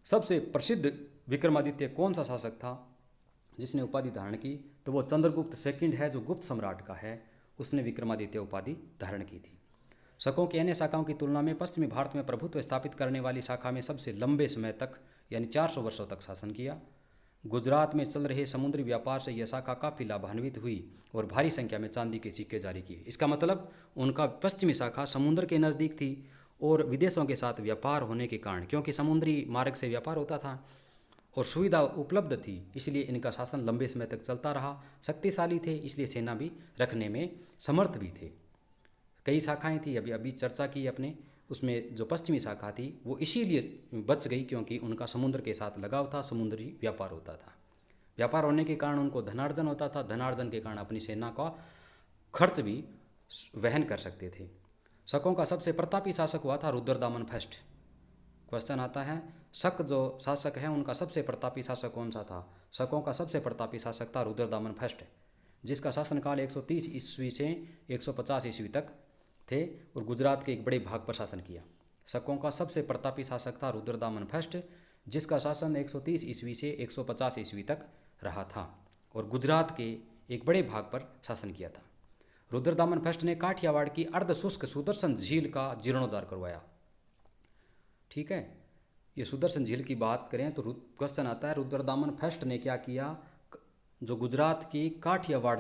सबसे प्रसिद्ध विक्रमादित्य कौन सा शासक था जिसने उपाधि धारण की, तो वो चंद्रगुप्त सेकंड है जो गुप्त सम्राट का है, उसने विक्रमादित्य उपाधि धारण की थी। शकों की अन्य शाखाओं की तुलना में पश्चिमी भारत में प्रभुत्व स्थापित करने वाली शाखा में सबसे लंबे समय तक यानी 400 वर्षों तक शासन किया। गुजरात में चल रहे समुद्री व्यापार से यह शाखा काफ़ी लाभान्वित हुई और भारी संख्या में चांदी के सिक्के जारी किए। इसका मतलब उनका पश्चिमी शाखा समुद्र के नज़दीक थी और विदेशों के साथ व्यापार होने के कारण, क्योंकि समुद्री मार्ग से व्यापार होता था और सुविधा उपलब्ध थी, इसलिए इनका शासन लंबे समय तक चलता रहा। शक्तिशाली थे इसलिए सेना भी रखने में समर्थ भी थे। कई शाखाएं थी, अभी चर्चा की अपने, उसमें जो पश्चिमी शाखा थी वो इसीलिए बच गई क्योंकि उनका समुद्र के साथ लगाव था, समुद्री व्यापार होता था। व्यापार होने के कारण उनको धनार्जन होता था, धनार्जन के कारण अपनी सेना का खर्च भी वहन कर सकते थे। शकों का सबसे प्रतापी शासक हुआ था रुद्रदामन फर्स्ट। क्वेश्चन आता है शक जो शासक हैं उनका सबसे प्रतापी शासक कौन सा था। शकों का सबसे प्रतापी शासक था रुद्रदामन फर्स्ट, जिसका शासनकाल 130 ईस्वी से 150 ईस्वी तक थे और गुजरात के एक बड़े भाग पर शासन किया। शकों का सबसे प्रतापी शासक था रुद्रदामन फर्स्ट, जिसका शासन 130 ईस्वी से 150 ईस्वी तक रहा था और गुजरात के एक बड़े भाग पर शासन किया था। रुद्रदामन फर्स्ट ने काठियावाड़ की अर्धशुष्क सुदर्शन झील का जीर्णोद्धार करवाया। ठीक है, ये सुदर्शन झील की बात करें तो क्वेश्चन आता है रुद्रदामन फर्स्ट ने क्या किया, जो गुजरात की काठियावाड़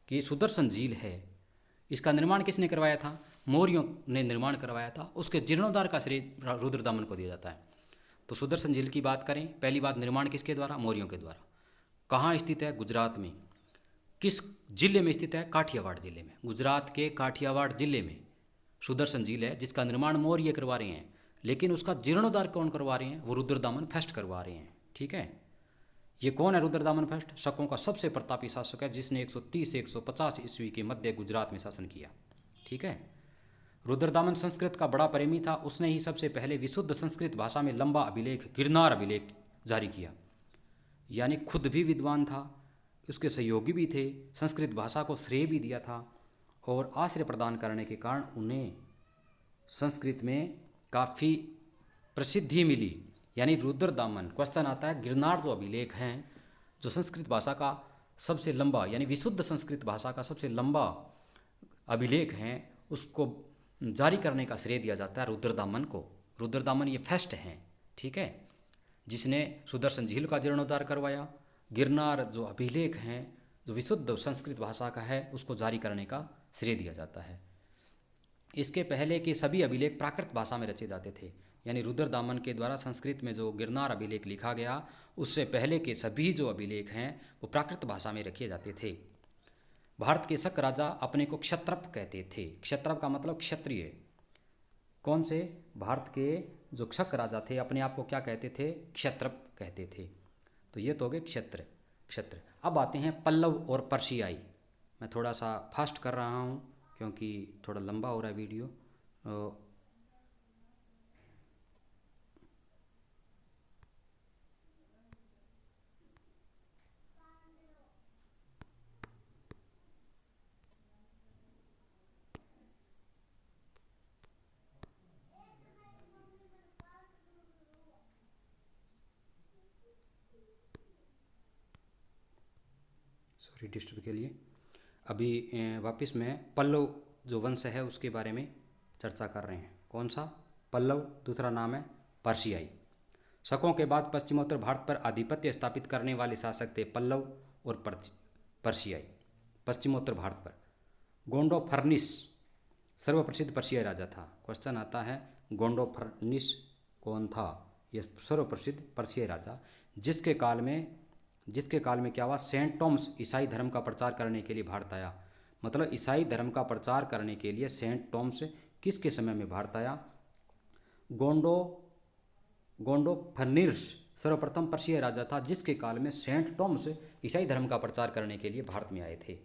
की सुदर्शन झील है इसका निर्माण किसने करवाया था, मौर्यों ने निर्माण करवाया था, उसके जीर्णोद्धार का श्रेय रुद्रदामन को दिया जाता है। तो सुदर्शन झील की बात करें, पहली बात निर्माण किसके द्वारा, मौर्यों के द्वारा। कहाँ स्थित है, गुजरात में। किस जिले में स्थित है, काठियावाड़ जिले में। गुजरात के काठियावाड़ जिले में सुदर्शन झील है जिसका निर्माण मौर्य करवा रहे हैं, लेकिन उसका जीर्णोद्धार कौन करवा रहे हैं, वो रुद्रदामन फर्स्ट करवा रहे हैं। ठीक है, ये कौन है रुद्रदामन फर्स्ट, शकों का सबसे प्रतापी शासक है जिसने 130 से 150 ईस्वी के मध्य गुजरात में शासन किया। ठीक है, रुद्रदामन संस्कृत का बड़ा प्रेमी था, उसने ही सबसे पहले विशुद्ध संस्कृत भाषा में लंबा अभिलेख गिरनार अभिलेख जारी किया। यानी खुद भी विद्वान था, उसके सहयोगी भी थे, संस्कृत भाषा को श्रेय भी दिया था और आश्रय प्रदान करने के कारण उन्हें संस्कृत में काफ़ी प्रसिद्धि मिली। यानी रुद्रदामन, क्वेश्चन आता है गिरनार जो अभिलेख हैं, जो संस्कृत भाषा का सबसे लंबा यानी विशुद्ध संस्कृत भाषा का सबसे लंबा अभिलेख हैं, उसको जारी करने का श्रेय दिया जाता है रुद्रदामन को। रुद्रदामन ये फर्स्ट हैं, ठीक है, जिसने सुदर्शन झील का जीर्णोद्धार करवाया। गिरनार जो अभिलेख हैं जो विशुद्ध संस्कृत भाषा का है उसको जारी करने का श्रेय दिया जाता है। इसके पहले के सभी अभिलेख प्राकृत भाषा में रचे जाते थे, यानी रुद्रदामन के द्वारा संस्कृत में जो गिरनार अभिलेख लिखा गया उससे पहले के सभी जो अभिलेख हैं वो प्राकृत भाषा में रखे जाते थे। भारत के शक राजा अपने को क्षत्रप कहते थे। क्षत्रप का मतलब क्षत्रिय। कौन से, भारत के जो शक राजा थे अपने आप को क्या कहते थे, क्षत्रप कहते थे। तो ये तो हो गए क्षत्र। अब आते हैं पल्लव और पर्शियाई। मैं थोड़ा सा फास्ट कर रहा हूँ क्योंकि थोड़ा लंबा हो रहा है वीडियो। सॉरी डिस्टर्ब के लिए। अभी वापस में पल्लव जो वंश है उसके बारे में चर्चा कर रहे हैं। कौन सा, पल्लव, दूसरा नाम है पर्शियाई। शकों के बाद पश्चिमोत्तर भारत पर आधिपत्य स्थापित करने वाले शासक थे पल्लव और पर्शियाई। पश्चिमोत्तर भारत पर गोंडोफर्निस सर्वप्रसिद्ध पर्शियाई राजा था। क्वेश्चन आता है गोंडोफर्निस कौन था, ये सर्वप्रसिद्ध पर्शियाई राजा जिसके काल में क्या हुआ, सेंट टॉम्स ईसाई धर्म का प्रचार करने के लिए भारत आया। मतलब ईसाई धर्म का प्रचार करने के लिए सेंट टॉम्स किसके समय में भारत आया, गोंडोफर्निस सर्वप्रथम पर्शिया राजा था जिसके काल में सेंट टॉमस ईसाई धर्म का प्रचार करने के लिए भारत में आए थे।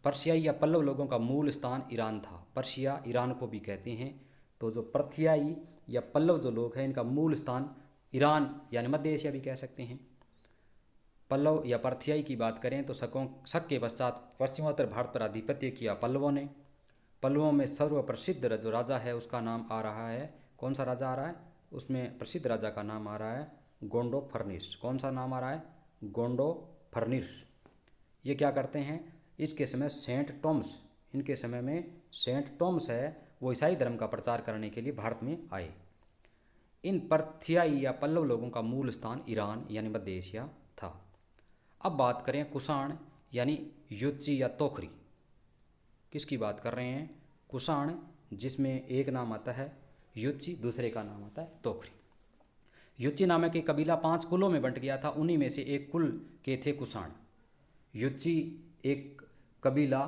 पर्शियाई या पल्लव लोगों का मूल स्थान ईरान था। पर्शिया ईरान को भी कहते हैं। तो जो पर्शियाई या पल्लव जो लोग हैं इनका मूल स्थान ईरान यानी मध्य एशिया भी कह सकते हैं। पल्लव या पर्शियाई की बात करें तो शक के पश्चात पश्चिमोत्तर भारत पर आधिपत्य किया पल्लवों ने। पल्लवों में सर्वप्रसिद्ध जो राजा है उसका नाम आ रहा है, कौन सा राजा आ रहा है उसमें प्रसिद्ध राजा का नाम आ रहा है गोंडो फर्निस। कौन सा नाम आ रहा है? गोंडो फर्निस। ये क्या करते हैं? इसके समय सेंट टॉमस, इनके समय में सेंट टॉमस है वो ईसाई धर्म का प्रचार करने के लिए भारत में आए। इन पर्शियाई या पल्लव लोगों का मूल स्थान ईरान यानी मध्य एशिया था। अब बात करें कुषाण यानी युच्ची या तोखरी। किसकी बात कर रहे हैं? कुषाण, जिसमें एक नाम आता है युच्ची, दूसरे का नाम आता है तोखरी। युच्ची नामक एक कबीला 5 कुलों में बंट गया था। उन्हीं में से एक कुल के थे कुषाण। युच्ची एक कबीला,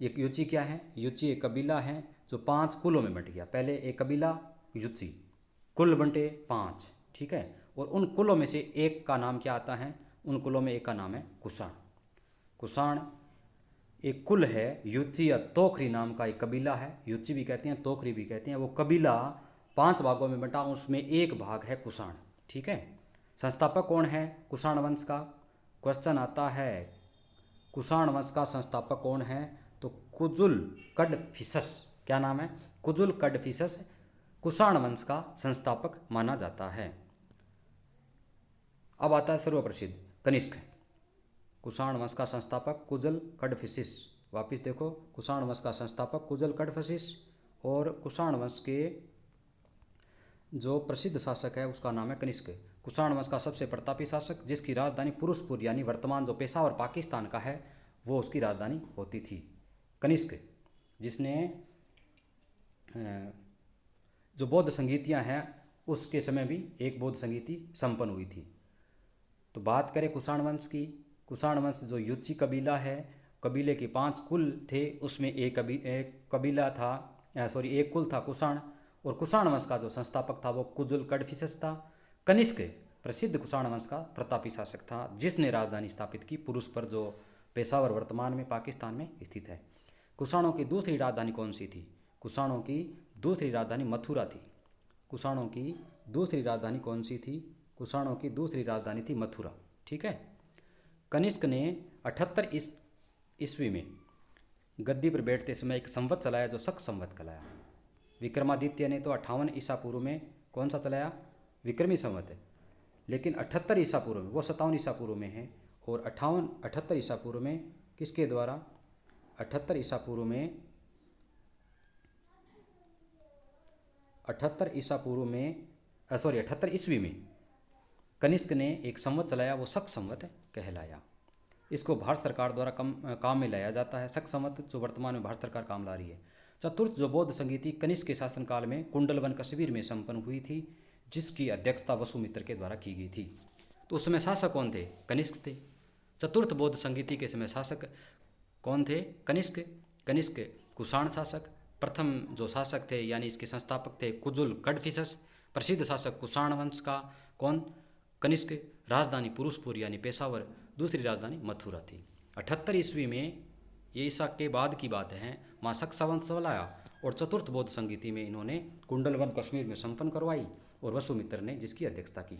एक युच्ची क्या है? युच्ची एक कबीला है जो 5 कुलों में बंट गया। पहले एक कबीला युच्ची, कुल बंटे 5, ठीक है। और उन कुलों में से एक का नाम क्या आता है? उन कुलों में एक का नाम है कुषाण। कुषाण एक कुल है। युच्ची या तोखरी नाम का एक कबीला है। युच्ची भी कहते हैं, तोखरी भी कहते हैं। वो कबीला 5 भागों में बंटा, उसमें एक भाग है कुषाण, ठीक है। संस्थापक कौन है कुषाण वंश का? क्वेश्चन आता है कुषाण वंश का संस्थापक कौन है? तो कुजुल कडफिसस। क्या नाम है? कुजुल कडफिसस कुषाण वंश का संस्थापक माना जाता है। अब आता है सर्वप्रसिद्ध कनिष्क। कुषाण वंश का संस्थापक कुजल कडफिसिस। वापिस देखो, कुषाण वंश का संस्थापक कुजल कडफिसिस और कुषाण वंश के जो प्रसिद्ध शासक है उसका नाम है कनिष्क। कुषाण वंश का सबसे प्रतापी शासक जिसकी राजधानी पुरुषपुर यानी वर्तमान जो पेशावर पाकिस्तान का है वो उसकी राजधानी होती थी। कनिष्क जिसने जो बौद्ध संगीतियाँ हैं उसके समय भी एक बौद्ध संगीति संपन्न हुई थी। तो बात करें कुषाण वंश की। कुषाण वंश जो युच्ची कबीला है, कबीले के 5 कुल थे, उसमें एक कबीला था, एक कुल था कुषाण। और कुषाण वंश का जो संस्थापक था वो कुजुल कडफिसस था। कनिष्क प्रसिद्ध कुषाण वंश का प्रतापी शासक था जिसने राजधानी स्थापित की पुरुष पर, जो पेशावर वर्तमान में पाकिस्तान में स्थित है। कुषाणों की दूसरी राजधानी कौन सी थी? कुषाणों की दूसरी राजधानी मथुरा थी। कुषाणों की दूसरी राजधानी कौन सी थी? कुषाणों की दूसरी राजधानी थी मथुरा, ठीक है। कनिष्क ने 78 ईस्वी में गद्दी पर बैठते समय एक संवत चलाया जो शक संवत कहलाया। विक्रमादित्य ने तो 58 ईसा पूर्व में कौन सा चलाया? विक्रमी संवत है। लेकिन 78 ईसा पूर्व में, वो 57 ईसा पूर्व में है। और 78 ईसा पूर्व में किसके द्वारा? 78 ईसा पूर्व में 78 ईस्वी में कनिष्क ने एक संवत चलाया, वो शक संवत कहलाया। इसको भारत सरकार द्वारा काम में लाया जाता है। शक संवत जो वर्तमान में भारत सरकार काम ला रही है। चतुर्थ जो बौद्ध संगीति कनिष्क के शासनकाल में कुंडलवन कश्मीर में संपन्न हुई थी जिसकी अध्यक्षता वसुमित्र के द्वारा की गई थी। तो उस समय शासक कौन थे? कनिष्क थे। चतुर्थ बौद्ध संगीति के समय शासक कौन थे? कनिष्क। कनिष्क कुषाण शासक। प्रथम जो शासक थे यानी इसके संस्थापक थे कुजुल कडफिसस। प्रसिद्ध शासक कुषाण वंश का कौन? कनिष्क। राजधानी पुरुषपुर यानी पेशावर, दूसरी राजधानी मथुरा थी। 78 ईस्वी में, ये ईसा के बाद की बात है, वहाँ शक संवत चलाया और चतुर्थ बौद्ध संगीति में इन्होंने कुंडलवन कश्मीर में संपन्न करवाई और वसुमित्र ने जिसकी अध्यक्षता की।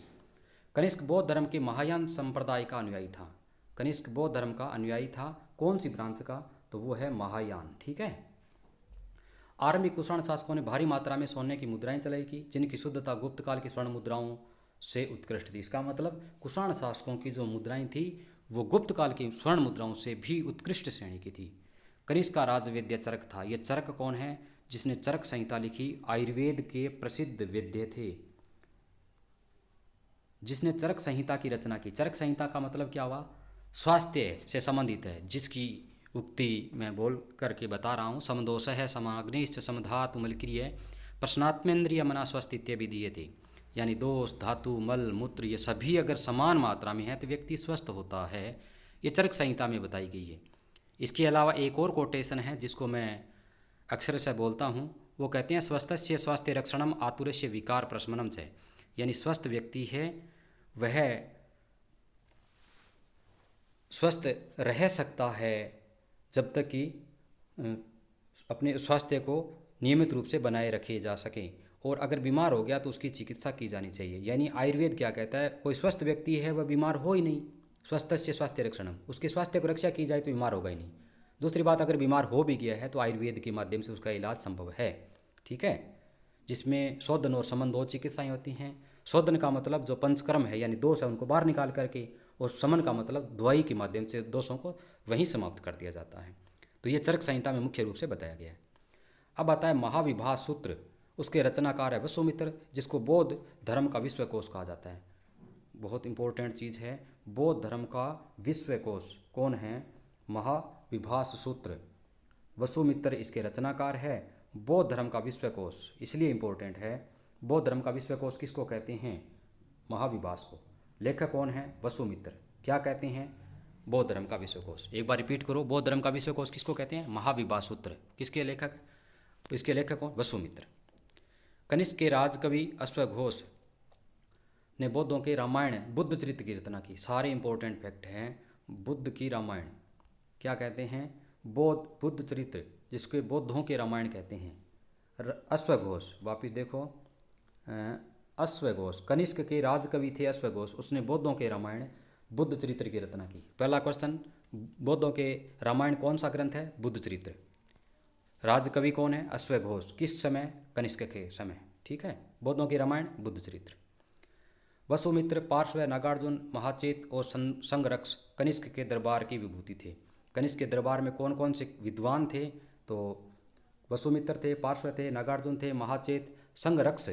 कनिष्क बौद्ध धर्म के महायान संप्रदाय का अनुयायी था। कनिष्क बौद्ध धर्म का अनुयायी था। कौन सी ब्रांच का? तो वो है महायान, ठीक है। आरंभिक कुषाण शासकों ने भारी मात्रा में सोने की मुद्राएं चलाई की जिनकी शुद्धता गुप्त काल की स्वर्ण मुद्राओं से उत्कृष्ट थी। इसका मतलब कुषाण शासकों की जो मुद्राएं थी वो गुप्त काल की स्वर्ण मुद्राओं से भी उत्कृष्ट श्रेणी की थी। कनिष्क का राजवेद्य चरक था। ये चरक कौन है? जिसने चरक संहिता लिखी। आयुर्वेद के प्रसिद्ध वैद्य थे जिसने चरक संहिता की रचना की। चरक संहिता का मतलब क्या हुआ? स्वास्थ्य से संबंधित है, जिसकी उक्ति मैं बोल करके बता रहा हूँ। समदोष है समाग्निश्च समधातु मलक्रिय प्रश्नात्मेंद्रिय मना स्वस्थित्य विधीयते। यानी दोष, धातु, मल, मूत्र ये सभी अगर समान मात्रा में है तो व्यक्ति स्वस्थ होता है। ये चरक संहिता में बताई गई है। इसके अलावा एक और कोटेशन है जिसको मैं अक्षर से बोलता हूँ। वो कहते हैं स्वस्थस्य स्वास्थ्य रक्षणम आतुरस्य विकार प्रशमनम से। यानी स्वस्थ व्यक्ति है वह स्वस्थ रह सकता है जब तक कि अपने स्वास्थ्य को नियमित रूप से बनाए रखे जा सके। और अगर बीमार हो गया तो उसकी चिकित्सा की जानी चाहिए। यानी आयुर्वेद क्या कहता है, कोई स्वस्थ व्यक्ति है वह बीमार हो ही नहीं, स्वस्थस्य स्वास्थ्य रक्षणम, उसके स्वास्थ्य को रक्षा की जाए तो बीमार होगा ही नहीं। दूसरी बात, अगर बीमार हो भी गया है तो आयुर्वेद के माध्यम से उसका इलाज संभव है। ठीक है, जिसमें शोधन और समन दो चिकित्साएं होती हैं। शोधन का मतलब जो पंचकर्म है यानी दोष है उनको बाहर निकाल करके, और समन का मतलब दवाई के माध्यम से दोषों को वहीं समाप्त कर दिया जाता है। तो ये चरक संहिता में मुख्य रूप से बताया गया है। अब आता है महाविभास सूत्र। उसके रचनाकार है वसुमित्र, जिसको बौद्ध धर्म का विश्वकोश कहा जाता है। बहुत इंपॉर्टेंट चीज़ है, बौद्ध धर्म का विश्वकोश कौन है? महाविभास सूत्र। वसुमित्र इसके रचनाकार है। बौद्ध धर्म का विश्वकोश इसलिए इंपॉर्टेंट है, बौद्ध धर्म का विश्वकोश किसको कहते हैं? महाविभास को। लेखक कौन है? वसुमित्र। क्या कहते हैं? बौद्ध धर्म का विश्वकोश। एक बार रिपीट करो, बौद्ध धर्म का विश्वकोश किसको कहते हैं? महाविभास सूत्र। किसके लेखक? इसके लेखक कौन? वसुमित्र। कनिष्क के राजकवि अश्वघोष ने बौद्धों के रामायण बुद्ध चरित्र की रचना की। सारे इंपॉर्टेंट फैक्ट हैं। बुद्ध की रामायण क्या कहते हैं? बुद्ध चरित्र, जिसके बौद्धों के रामायण कहते हैं। अश्वघोष, वापिस देखो, अश्वघोष कनिष्क के राजकवि थे अश्वघोष, उसने बौद्धों के रामायण बुद्ध चरित्र की रचना की। पहला क्वेश्चन, बौद्धों के रामायण कौन सा ग्रंथ है? बुद्ध चरित्र। राजकवि कौन है? अश्वघोष। किस समय? कनिष्क के समय। ठीक है, बौद्धों की रामायण बुद्ध चरित्र। वसुमित्र पार्श्व नागार्जुन महाचेत और संगरक्ष कनिष्क के दरबार की विभूति थे। कनिष्क के दरबार में कौन कौन से विद्वान थे? तो वसुमित्र थे, पार्श्व थे, नागार्जुन थे, महाचेत, संगरक्ष,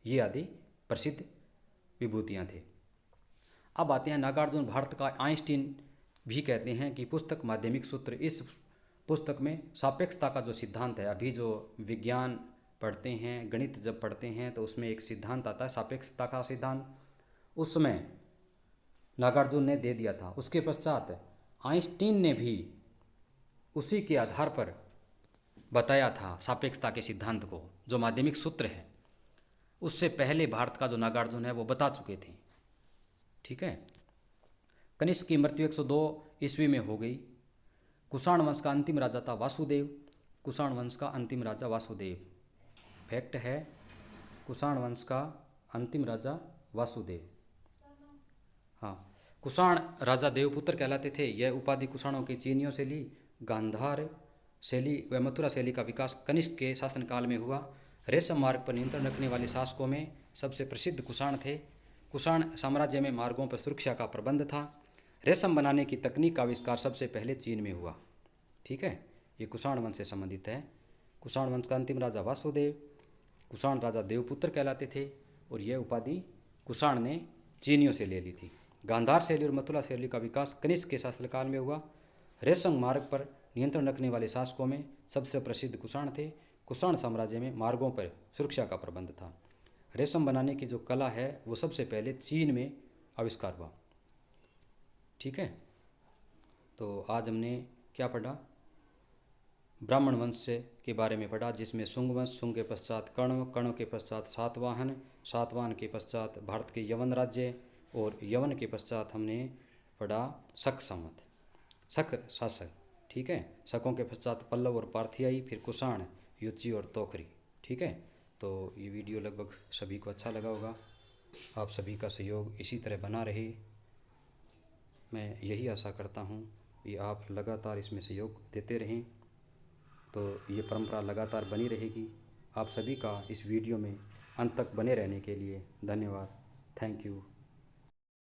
ये आदि प्रसिद्ध विभूतियाँ थे। अब आते हैं नागार्जुन, भारत का आइंस्टीन भी कहते हैं कि पुस्तक माध्यमिक सूत्र। इस पुस्तक में सापेक्षता का जो सिद्धांत है, अभी जो विज्ञान पढ़ते हैं, गणित जब पढ़ते हैं तो उसमें एक सिद्धांत आता है सापेक्षता का सिद्धांत, उसमें नागार्जुन ने दे दिया था। उसके पश्चात आइंस्टीन ने भी उसी के आधार पर बताया था सापेक्षता के सिद्धांत को, जो माध्यमिक सूत्र है। उससे पहले भारत का जो नागार्जुन है वो बता चुके थे। ठीक है, कनिष्क की मृत्यु 102 ईस्वी में हो गई। कुषाण वंश का अंतिम राजा था वासुदेव। कुषाण वंश का अंतिम राजा वासुदेव। फैक्ट है, कुषाण वंश का अंतिम राजा वासुदेव। हाँ, कुषाण राजा देवपुत्र कहलाते थे। यह उपाधि कुषाणों के चीनियों से ली। गांधार शैली व मथुरा शैली का विकास कनिष्क के शासनकाल में हुआ। रेशम मार्ग पर नियंत्रण रखने वाले शासकों में सबसे प्रसिद्ध कुषाण थे। कुषाण साम्राज्य में मार्गों पर सुरक्षा का प्रबंध था। रेशम बनाने की तकनीक का आविष्कार सबसे पहले चीन में हुआ। ठीक है, ये कुषाण वंश से संबंधित है। कुषाण वंश का अंतिम राजा वासुदेव, कुषाण राजा देवपुत्र कहलाते थे, और यह उपाधि कुषाण ने चीनियों से ले ली थी। गांधार शैली और मथुरा शैली का विकास कनिष्क के शासनकाल में हुआ। रेशम मार्ग पर नियंत्रण रखने वाले शासकों में सबसे प्रसिद्ध कुषाण थे। कुषाण साम्राज्य में मार्गों पर सुरक्षा का प्रबंध था। रेशम बनाने की जो कला है वो सबसे पहले चीन में आविष्कार हुआ। ठीक है, तो आज हमने क्या पढ़ा? ब्राह्मण वंश के बारे में पढ़ा, जिसमें शुंग वंश, शुंग के पश्चात कर्ण, कर्ण के पश्चात सातवाहन, सातवाहन के पश्चात भारत के यवन राज्य, और यवन के पश्चात हमने पढ़ा शक संवत, शक शासक। ठीक है, शकों के पश्चात पल्लव और पार्थियाई, फिर कुषाण, युची और तोखरी। ठीक है, तो ये वीडियो लगभग सभी को अच्छा लगा होगा। आप सभी का सहयोग इसी तरह बना रहे, मैं यही आशा करता हूँ कि आप लगातार इसमें सहयोग देते रहें, तो ये परंपरा लगातार बनी रहेगी। आप सभी का इस वीडियो में अंत तक बने रहने के लिए धन्यवाद। Thank you.